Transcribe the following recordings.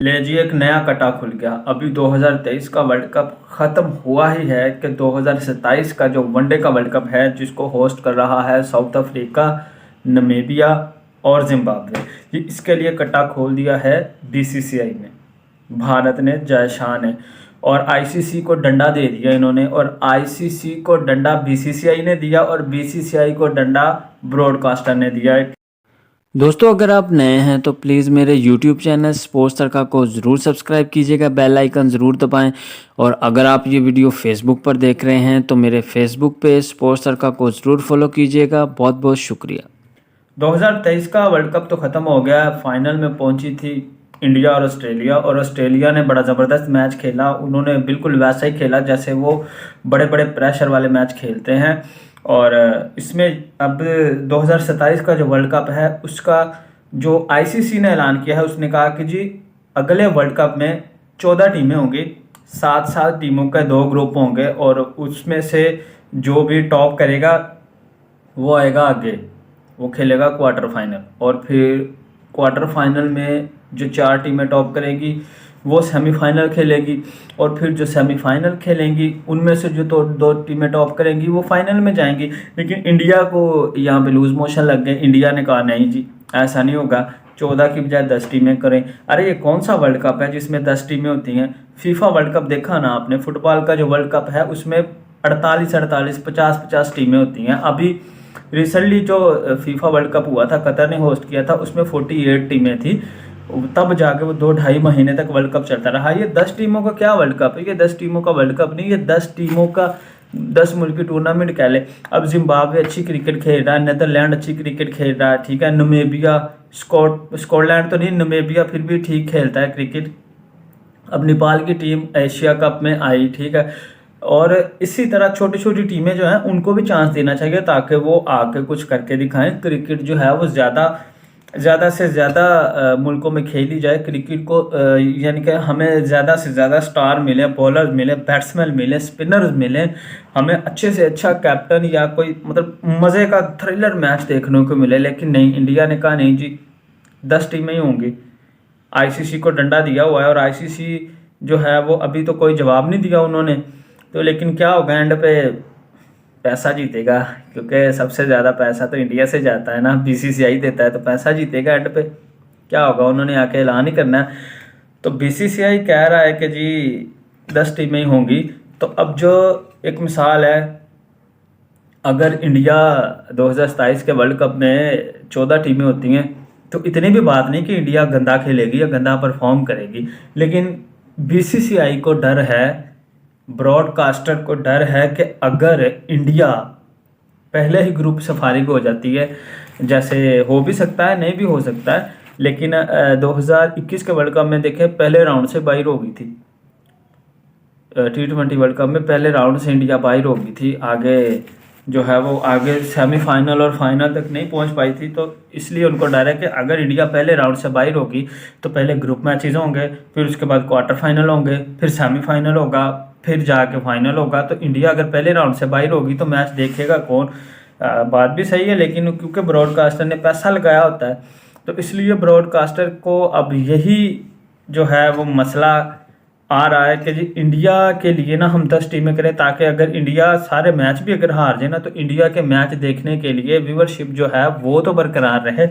ले जी, एक नया कटा खुल गया। अभी 2023 का वर्ल्ड कप ख़त्म हुआ ही है कि 2027 का जो वनडे का वर्ल्ड कप है जिसको होस्ट कर रहा है साउथ अफ्रीका, नमीबिया और जिम्बाब्वे। ये इसके लिए कटा खोल दिया है बीसीसीआई ने, भारत ने, जयशान ने। और आईसीसी को डंडा दे दिया इन्होंने, और आईसीसी को डंडा बीसीसीआई ने दिया और बीसीसीआई को डंडा ब्रॉडकास्टर ने दिया है। दोस्तों, अगर आप नए हैं तो प्लीज़ मेरे YouTube चैनल स्पोर्ट्स तड़का को ज़रूर सब्सक्राइब कीजिएगा, बेल आइकन ज़रूर दबाएं। और अगर आप ये वीडियो फेसबुक पर देख रहे हैं तो मेरे फेसबुक पेज स्पोर्ट्स तड़का को ज़रूर फॉलो कीजिएगा। बहुत बहुत शुक्रिया। 2023 का वर्ल्ड कप तो ख़त्म हो गया। फाइनल में पहुंची थी इंडिया और ऑस्ट्रेलिया ने बड़ा ज़बरदस्त मैच खेला। उन्होंने बिल्कुल वैसा ही खेला जैसे वो बड़े बड़े प्रेशर वाले मैच खेलते हैं। और इसमें अब 2027 का जो वर्ल्ड कप है उसका जो आईसीसी ने ऐलान किया है, उसने कहा कि जी अगले वर्ल्ड कप में 14 टीमें होंगी, 7 टीमों के 2 ग्रुप होंगे और उसमें से जो भी टॉप करेगा वो आएगा आगे, वो खेलेगा क्वार्टर फाइनल। और फिर क्वार्टर फाइनल में जो 4 टीमें टॉप करेंगी वो सेमीफाइनल खेलेगी, और फिर जो सेमीफाइनल खेलेंगी उनमें से जो तो 2 टीमें टॉप करेंगी वो फाइनल में जाएंगी। लेकिन इंडिया को यहाँ पे लूज मोशन लग गए। इंडिया ने कहा नहीं जी, ऐसा नहीं होगा, 14 की बजाय 10 टीमें करें। अरे ये कौन सा वर्ल्ड कप है जिसमें 10 टीमें होती हैं? फीफा वर्ल्ड कप देखा ना आपने? फुटबॉल का जो वर्ल्ड कप है उसमें 48 50 टीमें होती हैं। अभी रिसेंटली जो फीफा वर्ल्ड कप हुआ था, कतर ने होस्ट किया था, उसमें 48 टीमें थी। तब जाके वो 2-2.5 महीने तक वर्ल्ड कप चलता रहा। ये 10 टीमों का क्या वर्ल्ड कप है? ये 10 टीमों का वर्ल्ड कप नहीं, ये 10 टीमों का 10 मुल्क की टूर्नामेंट कह ले। अब जिम्बाब्वे अच्छी क्रिकेट खेल रहा है, नेदरलैंड अच्छी क्रिकेट खेल रहा है, ठीक है। नमीबिया, स्कॉटलैंड तो नहीं, नमीबिया फिर भी ठीक खेलता है क्रिकेट। अब नेपाल की टीम एशिया कप में आई, ठीक है। और इसी तरह छोटी छोटी टीमें जो हैं उनको भी चांस देना चाहिए ताकि वो आके कुछ करके दिखाएं। क्रिकेट जो है वो ज़्यादा से ज़्यादा मुल्कों में खेली जाए। क्रिकेट को यानी कि हमें ज़्यादा से ज़्यादा स्टार मिले, बॉलर्स मिले, बैट्समैन मिले, स्पिनर्स मिले, हमें अच्छे से अच्छा कैप्टन या कोई मतलब मज़े का थ्रिलर मैच देखने को मिले। लेकिन नहीं, इंडिया ने कहा नहीं जी, 10 टीमें ही होंगी। आईसीसी को डंडा दिया हुआ है और आईसीसी जो है वो अभी तो कोई जवाब नहीं दिया उन्होंने। तो लेकिन क्या होगा, एंड पे पैसा जीतेगा, क्योंकि सबसे ज़्यादा पैसा तो इंडिया से जाता है ना, बीसीसीआई देता है, तो पैसा जीतेगा एंड पे। क्या होगा, उन्होंने आके ऐलान ही करना है। तो बीसीसीआई कह रहा है कि जी 10 टीमें ही होंगी। तो अब जो एक मिसाल है, अगर इंडिया 2027 के वर्ल्ड कप में 14 टीमें होती हैं तो इतनी भी बात नहीं कि इंडिया गंदा खेलेगी या गंदा परफॉर्म करेगी। लेकिन बीसीसीआई को डर है, ब्रॉडकास्टर को डर है कि अगर इंडिया पहले ही ग्रुप से फारिग हो जाती है, जैसे हो भी सकता है नहीं भी हो सकता है, लेकिन 2021 के वर्ल्ड कप में देखें पहले राउंड से बाहर हो गई थी। T20 वर्ल्ड कप में पहले राउंड से इंडिया बाहर हो गई थी, आगे जो है वो आगे सेमीफाइनल और फाइनल तक नहीं पहुंच पाई थी। तो इसलिए उनको डर है कि अगर इंडिया पहले राउंड से बाहर होगी तो पहले ग्रुप मैचेस होंगे, फिर उसके बाद क्वार्टर फाइनल होंगे, फिर सेमीफाइनल होगा, फिर जाके फाइनल होगा। तो इंडिया अगर पहले राउंड से बाहर होगी तो मैच देखेगा कौन? बात भी सही है, लेकिन क्योंकि ब्रॉडकास्टर ने पैसा लगाया होता है तो इसलिए ब्रॉडकास्टर को अब यही जो है वो मसला आ रहा है कि जी इंडिया के लिए ना हम 10 टीमें करें, ताकि अगर इंडिया सारे मैच भी अगर हार जाए ना तो इंडिया के मैच देखने के लिए व्यूअरशिप जो है वो तो बरकरार रहे।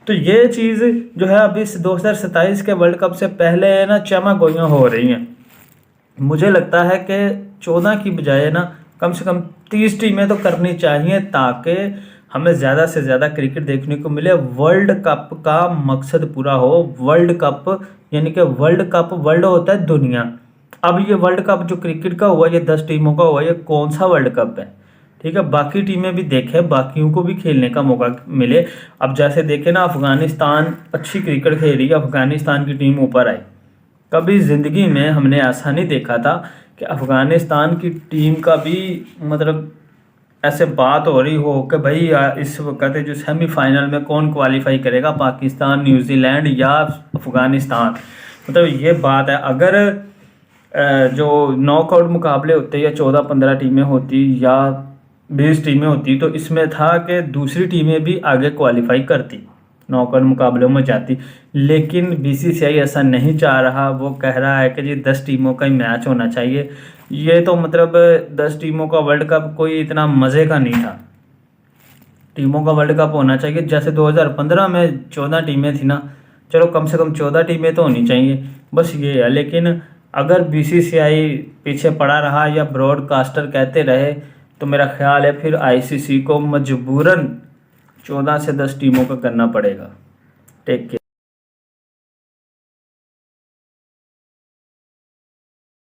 तो ये चीज़ जो है अभी 2027 के वर्ल्ड कप से पहले ना चमा गोइयाँ हो रही हैं। मुझे लगता है कि 14 की बजाय ना कम से कम 30 टीमें तो करनी चाहिए ताकि हमें ज़्यादा से ज़्यादा क्रिकेट देखने को मिले। वर्ल्ड कप का मकसद पूरा हो। वर्ल्ड कप यानी कि वर्ल्ड कप, वर्ल्ड होता है दुनिया। अब ये वर्ल्ड कप जो क्रिकेट का हुआ, ये 10 टीमों का हुआ, ये कौन सा वर्ल्ड कप है? ठीक है, बाकी टीमें भी देखें, बाकियों को भी खेलने का मौका मिले। अब जैसे देखें ना, अफगानिस्तान अच्छी क्रिकेट खेल रही है, अफगानिस्तान की टीम ऊपर आई। कभी ज़िंदगी में हमने ऐसा नहीं देखा था कि अफ़गानिस्तान की टीम का भी मतलब ऐसे बात हो रही हो कि भाई इस वक्त जो सेमीफाइनल में कौन क्वालिफाई करेगा, पाकिस्तान, न्यूजीलैंड या अफ़गानिस्तान। मतलब ये बात है। अगर जो नॉकआउट मुकाबले होते या 14-15 टीमें होती या 20 टीमें होती तो इसमें था कि दूसरी टीमें भी आगे क्वालिफाई करती। नॉकआउट मुकाबलों में जाती, लेकिन बीसीसीआई ऐसा नहीं चाह रहा। वो कह रहा है कि जी 10 टीमों का ही मैच होना चाहिए। ये तो मतलब 10 टीमों का वर्ल्ड कप कोई इतना मज़े का नहीं था। टीमों का वर्ल्ड कप होना चाहिए जैसे 2015 में 14 टीमें थी ना, चलो कम से कम 14 टीमें तो होनी चाहिए, बस ये है। लेकिन अगर बीसीसीआई पीछे पड़ा रहा या ब्रॉडकास्टर कहते रहे तो मेरा ख्याल है फिर आईसीसी को मजबूरन 14 से 10 टीमों का करना पड़ेगा। Take care.